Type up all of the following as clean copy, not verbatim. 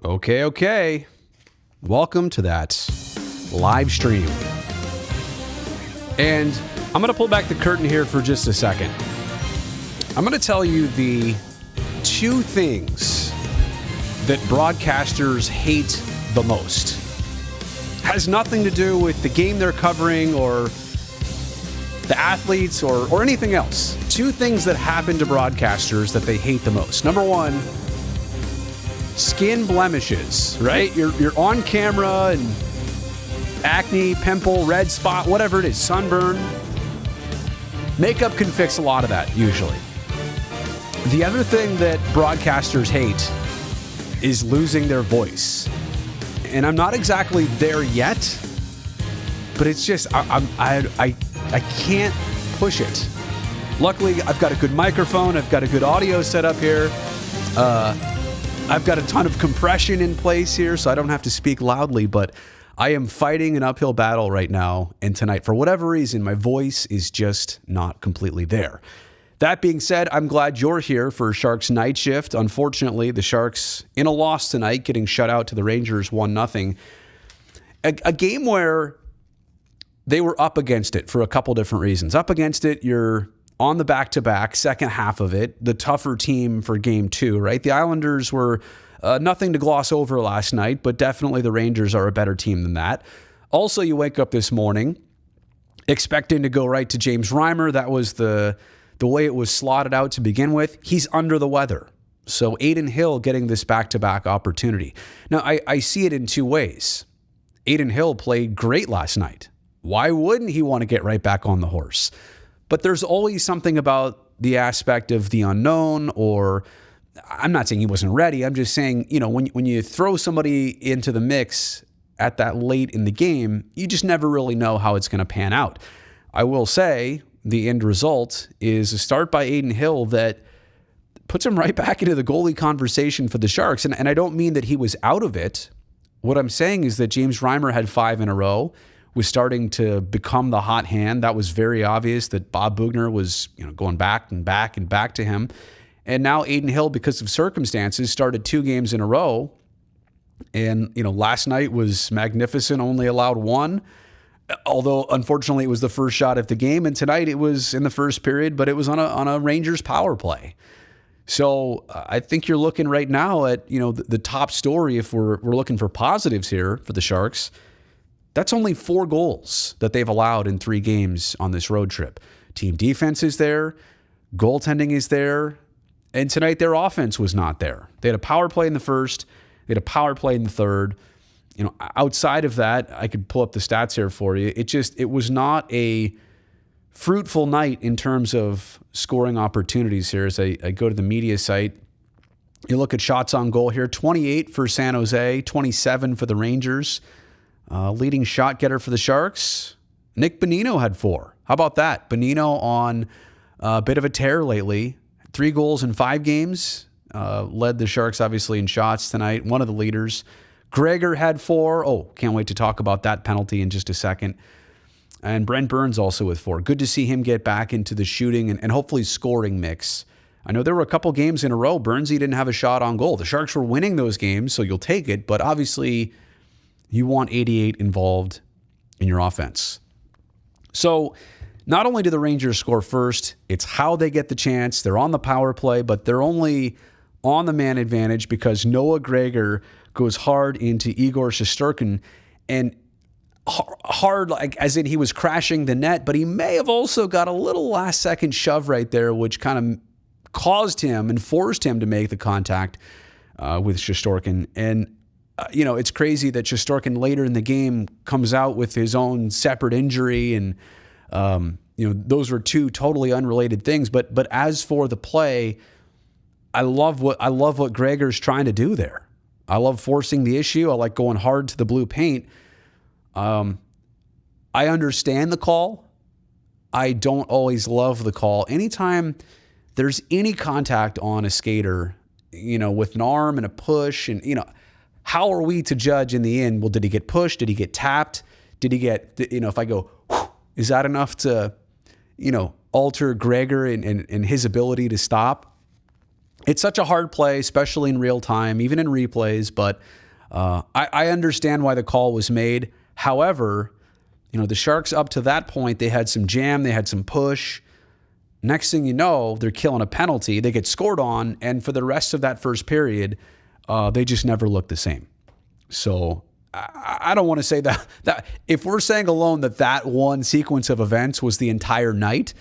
Okay. Welcome to that live stream. And I'm going to pull back the curtain here for just a second. I'm going to tell you the two things that broadcasters hate the most. Has nothing to do with the game they're covering or the athletes or anything else. Two things that happen to broadcasters that they hate the most. Number one, skin blemishes, right? You're on camera and acne, pimple, red spot, whatever it is, sunburn. Makeup can fix a lot of that, usually. The other thing that broadcasters hate is losing their voice. And I'm not exactly there yet, but it's just, I can't push it. Luckily, I've got a good microphone. I've got a good audio set up here. I've got a ton of compression in place here, so I don't have to speak loudly, but I am fighting an uphill battle right now. And tonight, for whatever reason, my voice is just not completely there. That being said, I'm glad you're here for Sharks Night Shift. Unfortunately, the Sharks in a loss tonight, getting shut out to the Rangers 1-0. A game where they were up against it for a couple different reasons. Up against it, you're on the back-to-back, second half of it, the tougher team for game two, right? The Islanders were nothing to gloss over last night, but definitely the Rangers are a better team than that. Also, you wake up this morning expecting to go right to James Reimer. That was the way it was slotted out to begin with. He's under the weather. So Adin Hill getting this back-to-back opportunity. Now, I see it in two ways. Adin Hill played great last night. Why wouldn't he want to get right back on the horse? But there's always something about the aspect of the unknown, or I'm not saying he wasn't ready. I'm just saying, when you throw somebody into the mix at that late in the game, you just never really know how it's going to pan out. I will say the end result is a start by Adin Hill that puts him right back into the goalie conversation for the Sharks. And I don't mean that he was out of it. What I'm saying is that James Reimer had 5 in a row, was starting to become the hot hand. That was very obvious that Bob Boughner was going back and back and back to him. And now Adin Hill, because of circumstances, started 2 games in a row. And, last night was magnificent, only allowed 1. Although, unfortunately, it was the first shot of the game. And tonight it was in the first period, but it was on a Rangers power play. So I think you're looking right now at, the top story, if we're looking for positives here for the Sharks. That's only 4 goals that they've allowed in 3 games on this road trip. Team defense is there. Goaltending is there. And tonight their offense was not there. They had a power play in the first. They had a power play in the third. Outside of that, I could pull up the stats here for you. It was not a fruitful night in terms of scoring opportunities here. As I go to the media site, you look at shots on goal here, 28 for San Jose, 27 for the Rangers. Leading shot getter for the Sharks, Nick Bonino had 4. How about that? Bonino on a bit of a tear lately. 3 goals in 5 games. Led the Sharks, obviously, in shots tonight. One of the leaders. Gregor had 4. Oh, can't wait to talk about that penalty in just a second. And Brent Burns also with 4. Good to see him get back into the shooting and hopefully scoring mix. I know there were a couple games in a row. Burnsy didn't have a shot on goal. The Sharks were winning those games, so you'll take it. But obviously, you want 88 involved in your offense. So not only do the Rangers score first, it's how they get the chance. They're on the power play, but they're only on the man advantage because Noah Gregor goes hard into Igor Shesterkin, and hard like as in he was crashing the net, but he may have also got a little last second shove right there, which kind of caused him and forced him to make the contact with Shesterkin. And it's crazy that Shesterkin later in the game comes out with his own separate injury, and those were 2 totally unrelated things. But as for the play, I love what Gregor's trying to do there. I love forcing the issue. I like going hard to the blue paint. I understand the call. I don't always love the call. Anytime there's any contact on a skater, with an arm and a push, and how are we to judge in the end? Well, did he get pushed? Did he get tapped? Did he get, if I go, is that enough to, alter Gregor and his ability to stop? It's such a hard play, especially in real time, even in replays. But I understand why the call was made. However, the Sharks up to that point, they had some jam, they had some push. Next thing you know, they're killing a penalty. They get scored on, and for the rest of that first period, they just never looked the same. So I don't want to say that if we're saying alone that one sequence of events was the entire night,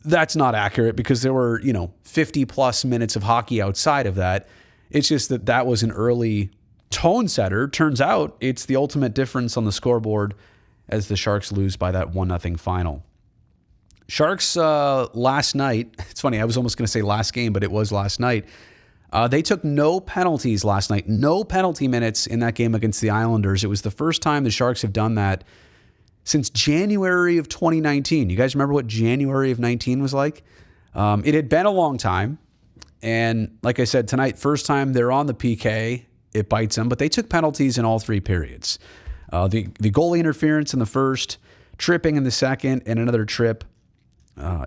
that's not accurate because there were, 50 plus minutes of hockey outside of that. It's just that was an early tone setter. Turns out it's the ultimate difference on the scoreboard as the Sharks lose by that 1-0 final. Sharks last night, it's funny, I was almost going to say last game, but it was last night. They took no penalties last night, no penalty minutes in that game against the Islanders. It was the first time the Sharks have done that since January of 2019. You guys remember what January of 19 was like? It had been a long time. And like I said, tonight, first time they're on the PK, it bites them. But they took penalties in all three periods. The goalie interference in the first, tripping in the second, and another trip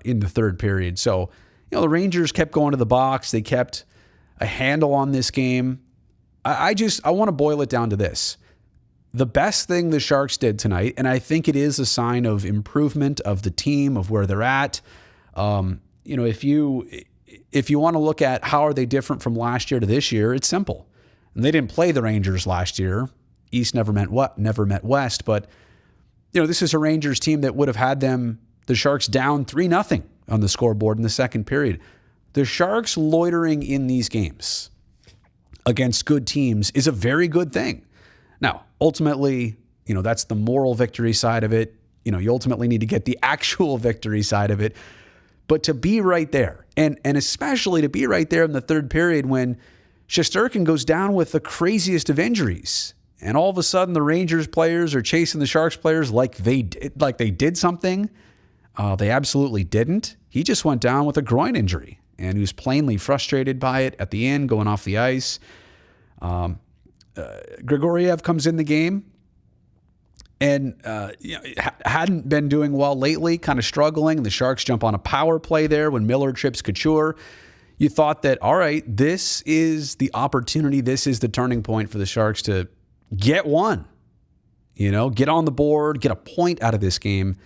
in the third period. So, the Rangers kept going to the box. They kept a handle on this game. I want to boil it down to this. The best thing the Sharks did tonight, and I think it is a sign of improvement of the team, of where they're at. If you want to look at how are they different from last year to this year, it's simple. And they didn't play the Rangers last year. East never met West, but this is a Rangers team that would have had the Sharks down 3-0 on the scoreboard in the second period. The Sharks loitering in these games against good teams is a very good thing. Now, ultimately, that's the moral victory side of it. You ultimately need to get the actual victory side of it. But to be right there, and especially to be right there in the third period when Shesterkin goes down with the craziest of injuries, and all of a sudden the Rangers players are chasing the Sharks players like they did something. They absolutely didn't. He just went down with a groin injury, and he was plainly frustrated by it at the end, going off the ice. Grigoriev comes in the game and hadn't been doing well lately, kind of struggling. The Sharks jump on a power play there when Miller trips Couture. You thought that, all right, this is the opportunity, this is the turning point for the Sharks to get one, get on the board, get a point out of this game.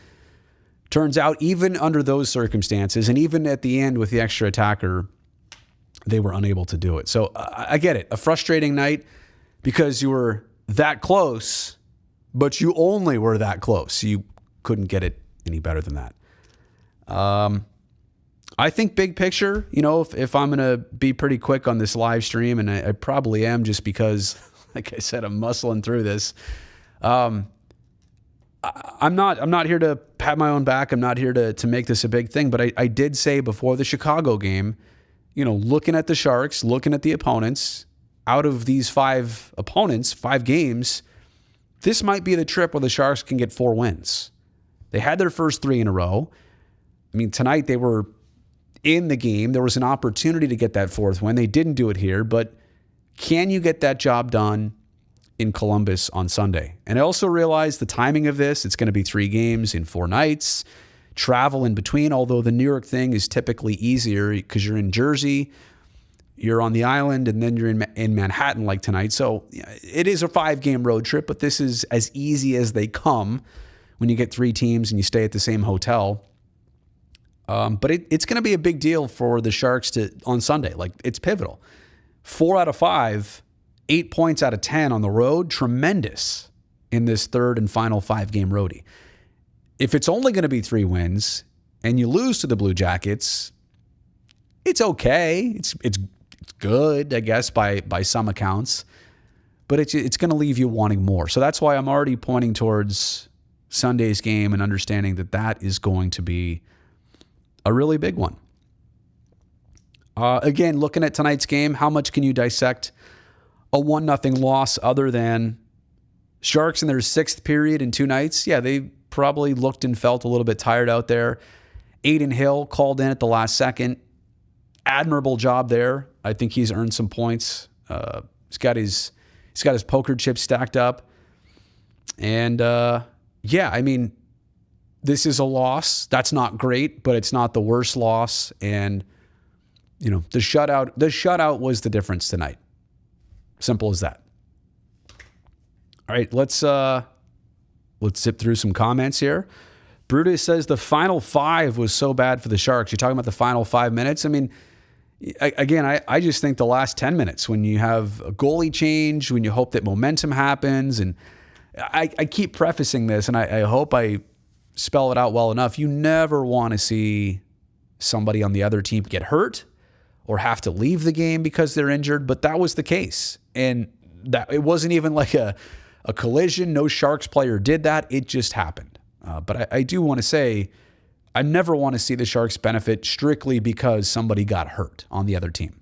Turns out, even under those circumstances, and even at the end with the extra attacker, they were unable to do it. So I get it. A frustrating night because you were that close, but you only were that close. You couldn't get it any better than that. I think big picture, if I'm going to be pretty quick on this live stream, and I probably am just because, like I said, I'm muscling through this. I'm not here to pat my own back. I'm not here to make this a big thing, but I did say before the Chicago game, looking at the Sharks, looking at the opponents, out of these 5 opponents, 5 games, this might be the trip where the Sharks can get 4 wins. They had their first 3 in a row. I mean, tonight they were in the game. There was an opportunity to get that 4th win. They didn't do it here, but can you get that job done in Columbus on Sunday? And I also realized the timing of this, it's going to be 3 games in 4 nights, travel in between, although the New York thing is typically easier because you're in Jersey, you're on the island, and then you're in Manhattan like tonight. So it is a 5-game road trip, but this is as easy as they come when you get 3 teams and you stay at the same hotel. But it's going to be a big deal for the Sharks on Sunday. Like, it's pivotal. 4 out of 5, 8 points out of 10 on the road, tremendous in this third and final 5-game roadie. If it's only going to be 3 wins and you lose to the Blue Jackets, it's okay. It's good, I guess, by some accounts, but it's going to leave you wanting more. So that's why I'm already pointing towards Sunday's game and understanding that is going to be a really big one. Again, looking at tonight's game, how much can you dissect a 1-0 loss other than Sharks in their 6th period in 2 nights? Yeah, they probably looked and felt a little bit tired out there. Adin Hill called in at the last second. Admirable job there. I think he's earned some points. He's got his poker chips stacked up. And I mean, this is a loss. That's not great, but it's not the worst loss. And The shutout was the difference tonight. Simple as that. All right, let's zip through some comments here. Brutus says the final 5 was so bad for the Sharks. You're talking about the final 5 minutes? I mean, again, I just think the last 10 minutes when you have a goalie change, when you hope that momentum happens, and I keep prefacing this, and I hope I spell it out well enough. You never want to see somebody on the other team get hurt or have to leave the game because they're injured, but that was the case. And that it wasn't even like a collision. No Sharks player did that. It just happened. But I do want to say, I never want to see the Sharks benefit strictly because somebody got hurt on the other team.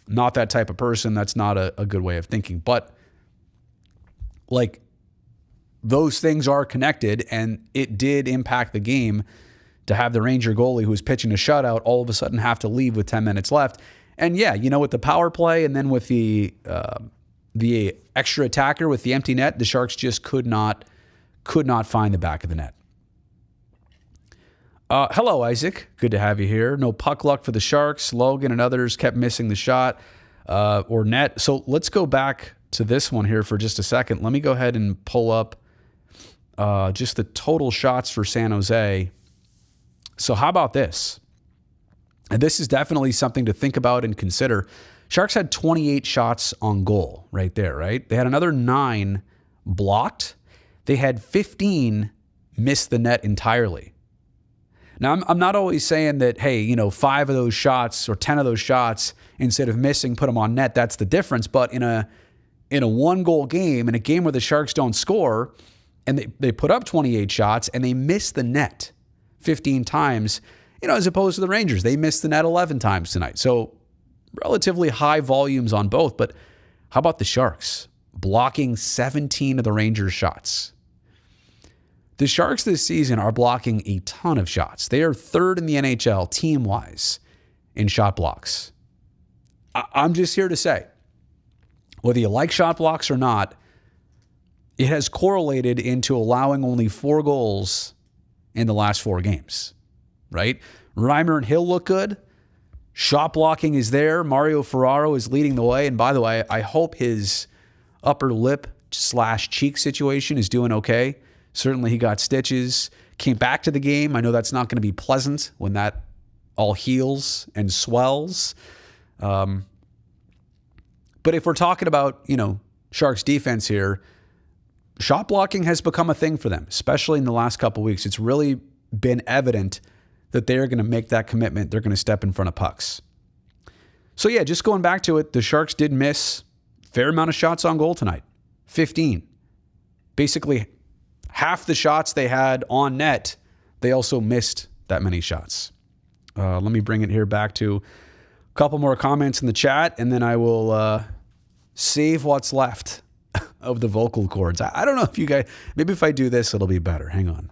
Not that type of person. That's not a good way of thinking. But like, those things are connected, and it did impact the game to have the Ranger goalie who was pitching a shutout all of a sudden have to leave with 10 minutes left. And yeah, with the power play and then with the extra attacker with the empty net, the Sharks just could not find the back of the net. Hello, Isaac. Good to have you here. No puck luck for the Sharks. Logan and others kept missing the shot or net. So let's go back to this one here for just a second. Let me go ahead and pull up just the total shots for San Jose. So how about this? And this is definitely something to think about and consider. Sharks had 28 shots on goal right there, right? They had another 9 blocked. They had 15 miss the net entirely. Now, I'm not always saying that, hey, 5 of those shots or 10 of those shots, instead of missing, put them on net. That's the difference. But in a 1-goal game, in a game where the Sharks don't score, and they put up 28 shots and they miss the net 15 times, as opposed to the Rangers. They missed the net 11 times tonight. So relatively high volumes on both. But how about the Sharks? Blocking 17 of the Rangers' shots. The Sharks this season are blocking a ton of shots. They are 3rd in the NHL team-wise in shot blocks. I'm just here to say, whether you like shot blocks or not, it has correlated into allowing only 4 goals in the last 4 games, right? Reimer and Hill look good. Shot blocking is there. Mario Ferraro is leading the way. And by the way, I hope his upper lip / cheek situation is doing okay. Certainly he got stitches, came back to the game. I know that's not going to be pleasant when that all heals and swells. But if we're talking about, Sharks defense here, shot blocking has become a thing for them, especially in the last couple of weeks. It's really been evident that they're going to make that commitment. They're going to step in front of pucks. So yeah, just going back to it, the Sharks did miss a fair amount of shots on goal tonight. 15. Basically, half the shots they had on net, they also missed that many shots. Let me bring it here back to a couple more comments in the chat, and then I will save what's left of the vocal cords. I don't know if you guys, maybe if I do this, it'll be better. Hang on.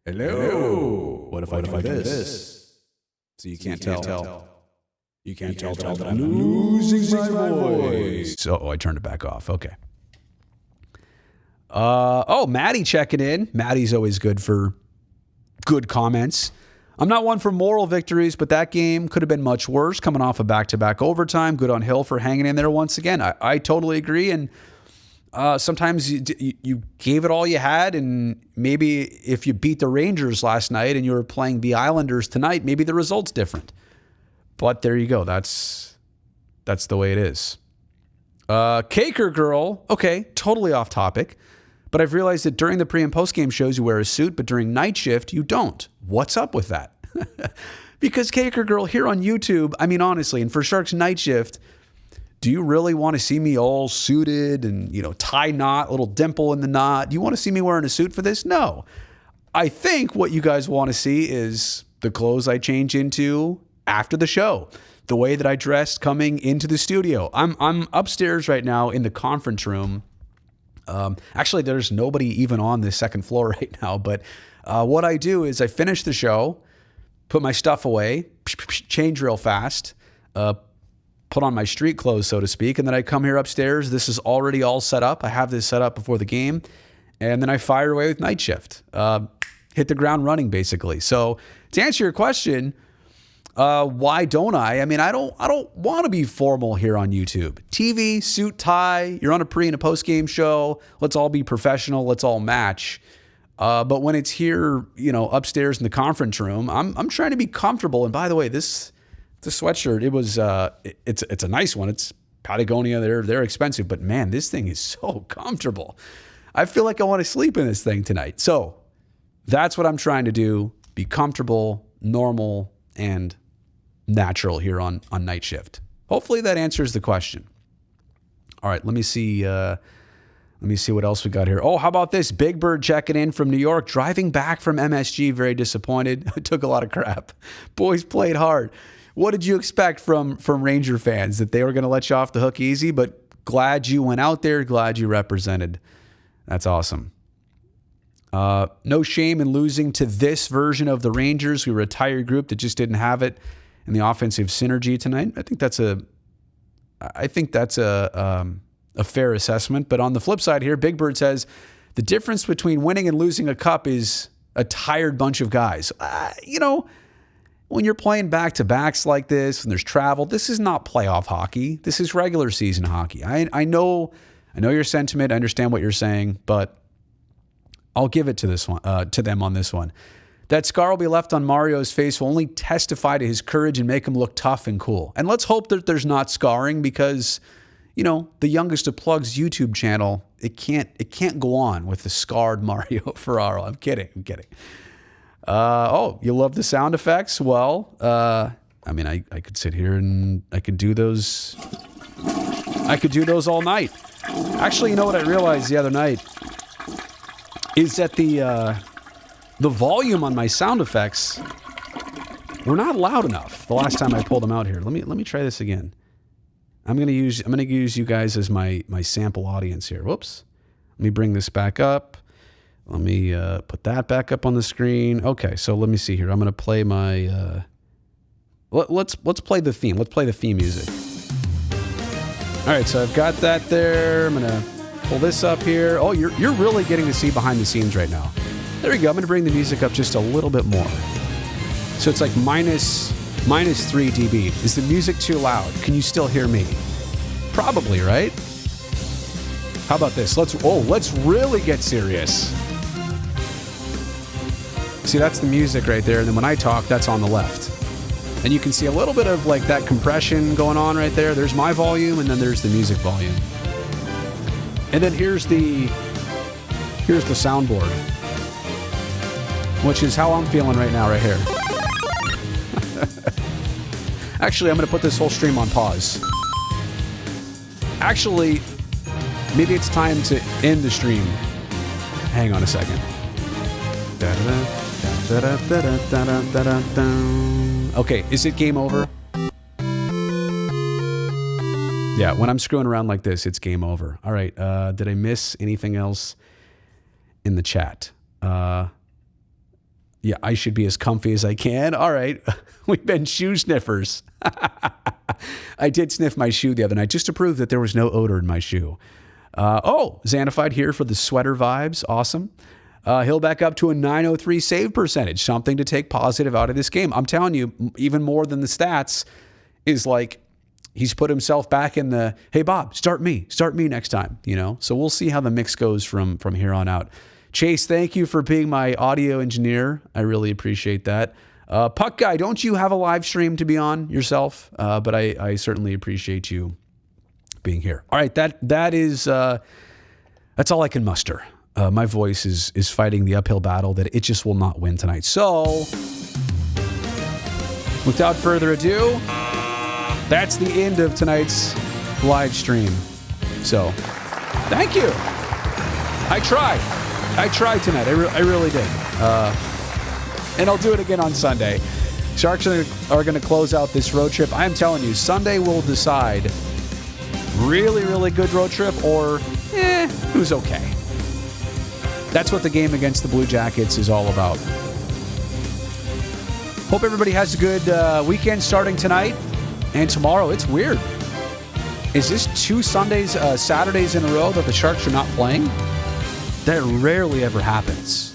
Hello. What if I do this? So you can't tell. You can't tell that I'm losing my voice. So, I turned it back off. Okay. Maddie checking in. Maddie's always good for good comments. I'm not one for moral victories, but that game could have been much worse coming off a back-to-back overtime. Good on Hill for hanging in there once again. I totally agree. And sometimes you gave it all you had, and maybe if you beat the Rangers last night and you were playing the Islanders tonight, maybe the result's different. But there you go. That's the way it is. Caker Girl. Okay, totally off topic. But I've realized that during the pre- and post-game shows, you wear a suit, but during night shift, you don't. What's up with that? Because Caker Girl here on YouTube, I mean, honestly, and for Sharks night shift, do you really want to see me all suited and, tie knot, little dimple in the knot? Do you want to see me wearing a suit for this? No. I think what you guys want to see is the clothes I change into after the show, the way that I dressed coming into the studio. I'm upstairs right now in the conference room. Actually, there's nobody even on the second floor right now. But what I do is I finish the show, put my stuff away, change real fast, put on my street clothes, so to speak, and then I come here upstairs. This is already all set up. I have this set up before the game, and then I fire away with night shift. Hit the ground running, basically. So to answer your question, Why don't I? I mean, I don't want to be formal here on YouTube. TV, suit, tie, you're on a pre and a post game show. Let's all be professional. Let's all match. But when it's here, upstairs in the conference room, I'm trying to be comfortable. And by the way, this sweatshirt, it's a nice one. It's Patagonia. They're expensive, but man, this thing is so comfortable. I feel like I want to sleep in this thing tonight. So that's what I'm trying to do. Be comfortable, normal, and natural here on Night Shift. Hopefully that answers the question. All right, let me see what else we got here. Oh, how about this? Big Bird checking in from New York, driving back from MSG, very disappointed. Took a lot of crap. Boys played hard. What did you expect from Ranger fans? That they were going to let you off the hook easy, but glad you went out there, glad you represented. That's awesome. No shame in losing to this version of the Rangers. We were a tired group that just didn't have it in the offensive synergy tonight. I think that's a fair assessment. But on the flip side here, Big Bird says the difference between winning and losing a cup is a tired bunch of guys. When you're playing back-to-backs like this and there's travel, this is not playoff hockey. This is regular season hockey. I know your sentiment. I understand what you're saying, but I'll give it to them on this one. That scar will be left on Mario's face will only testify to his courage and make him look tough and cool. And let's hope that there's not scarring because, the youngest of Plug's YouTube channel, it can't go on with the scarred Mario Ferraro. I'm kidding. You love the sound effects? Well, I could sit here and I could do those. I could do those all night. Actually, you know what I realized the other night is that the volume on my sound effects were not loud enough the last time I pulled them out here. Let me try this again. I'm gonna use you guys as my sample audience here. Whoops. Let me bring this back up. Let me put that back up on the screen. Okay, so let me see here. I'm gonna play my. Let's play the theme. Let's play the theme music. All right, so I've got that there. I'm gonna pull this up here. Oh, you're really getting to see behind the scenes right now. There we go. I'm gonna bring the music up just a little bit more. So it's like minus 3 dB. Is the music too loud? Can you still hear me? Probably, right? How about this? Let's really get serious. See, that's the music right there. And then when I talk, that's on the left. And you can see a little bit of like that compression going on right there. There's my volume, and then there's the music volume. And then here's the soundboard, which is how I'm feeling right now right here. Actually, I'm going to put this whole stream on pause. Actually, maybe it's time to end the stream. Hang on a second. Okay, is it game over? Yeah, when I'm screwing around like this, it's game over. All right, did I miss anything else in the chat? Yeah, I should be as comfy as I can. All right, we've been shoe sniffers. I did sniff my shoe the other night just to prove that there was no odor in my shoe. Xanified here for the sweater vibes. Awesome. He'll back up to a 903 save percentage, something to take positive out of this game. I'm telling you, even more than the stats, is like he's put himself back in the, hey, Bob, start me next time, So we'll see how the mix goes from here on out. Chase, thank you for being my audio engineer. I really appreciate that. Puck Guy, don't you have a live stream to be on yourself? But I certainly appreciate you being here. All right, that is that's all I can muster. My voice is fighting the uphill battle that it just will not win tonight. So, without further ado, that's the end of tonight's live stream. So, thank you. I tried tonight. I really did. And I'll do it again on Sunday. Sharks are going to close out this road trip. I'm telling you, Sunday will decide really, really good road trip or it was okay. That's what the game against the Blue Jackets is all about. Hope everybody has a good weekend starting tonight and tomorrow. It's weird. Is this 2 Saturdays in a row that the Sharks are not playing? That rarely ever happens.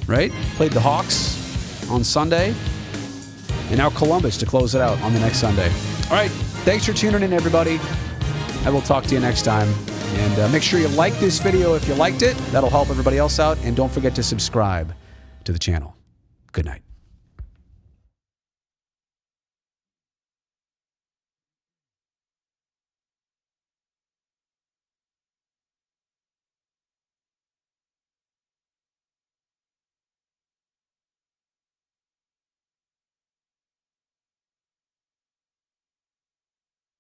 Right? Played the Hawks on Sunday. And now Columbus to close it out on the next Sunday. All right. Thanks for tuning in, everybody. I will talk to you next time. And make sure you like this video if you liked it. That'll help everybody else out. And don't forget to subscribe to the channel. Good night.